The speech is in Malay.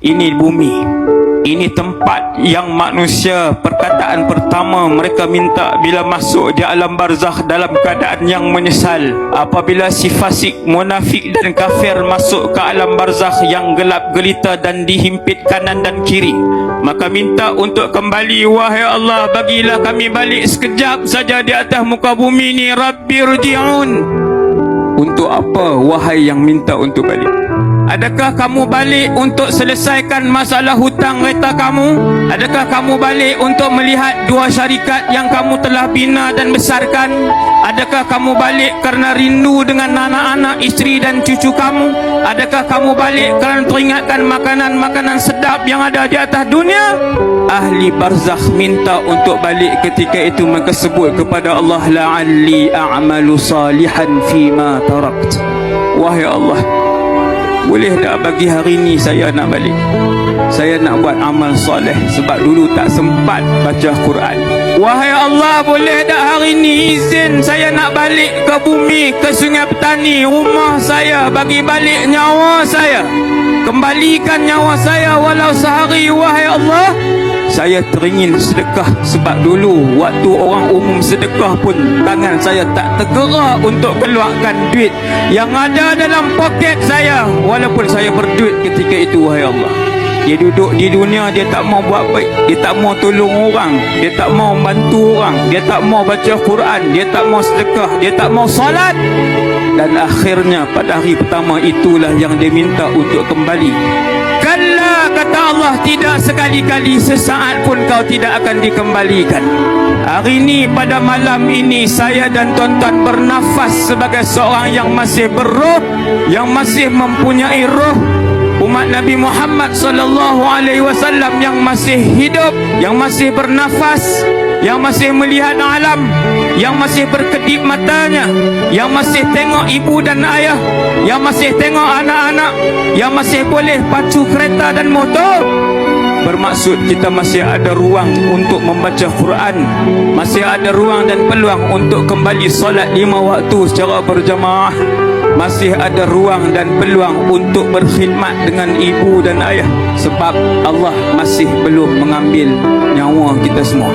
Ini bumi, ini tempat yang manusia perkataan pertama mereka minta bila masuk di alam barzakh dalam keadaan yang menyesal. Apabila si fasik, munafik dan kafir masuk ke alam barzakh yang gelap gelita dan dihimpit kanan dan kiri, maka minta untuk kembali. Wahai Allah, bagilah kami balik sekejap saja di atas muka bumi ni. Rabbirji'un. Untuk apa wahai yang minta untuk balik? Adakah kamu balik untuk selesaikan masalah hutang kereta kamu? Adakah kamu balik untuk melihat dua syarikat yang kamu telah bina dan besarkan? Adakah kamu balik kerana rindu dengan anak-anak, isteri dan cucu kamu? Adakah kamu balik kerana teringatkan makanan-makanan sedap yang ada di atas dunia? Ahli barzakh minta untuk balik ketika itu, maka sebut kepada Allah, la'alli a'malu salihan fima tarakt. Wahai Allah, boleh tak bagi hari ni saya nak balik? Saya nak buat amal soleh sebab dulu tak sempat baca Quran. Wahai Allah, boleh tak hari ni izin saya nak balik ke bumi, ke Sungai Petani, rumah saya, bagi balik nyawa saya, kembalikan nyawa saya walau sehari. Wahai Allah, saya teringin sedekah sebab dulu waktu orang umum sedekah pun tangan saya tak tergerak untuk keluarkan duit yang ada dalam poket saya, walaupun saya berduit ketika itu. Wahai Allah, dia duduk di dunia, dia tak mau buat baik, dia tak mau tolong orang, dia tak mau bantu orang, dia tak mau baca Quran, dia tak mau sedekah, dia tak mau salat. Dan akhirnya pada hari pertama itulah yang dia minta untuk kembali. Kalla, kata Allah, tidak sekali-kali, sesaat pun kau tidak akan dikembalikan. Hari ini, pada malam ini, saya dan tuan-tuan bernafas sebagai seorang yang masih berroh, yang masih mempunyai roh. Umat Nabi Muhammad SAW yang masih hidup, yang masih bernafas, yang masih melihat alam, yang masih berkedip matanya, yang masih tengok ibu dan ayah, yang masih tengok anak-anak, yang masih boleh pacu kereta dan motor. Bermaksud kita masih ada ruang untuk membaca Quran, masih ada ruang dan peluang untuk kembali solat 5 waktu secara berjamaah, masih ada ruang dan peluang untuk berkhidmat dengan ibu dan ayah, sebab Allah masih belum mengambil nyawa kita semua.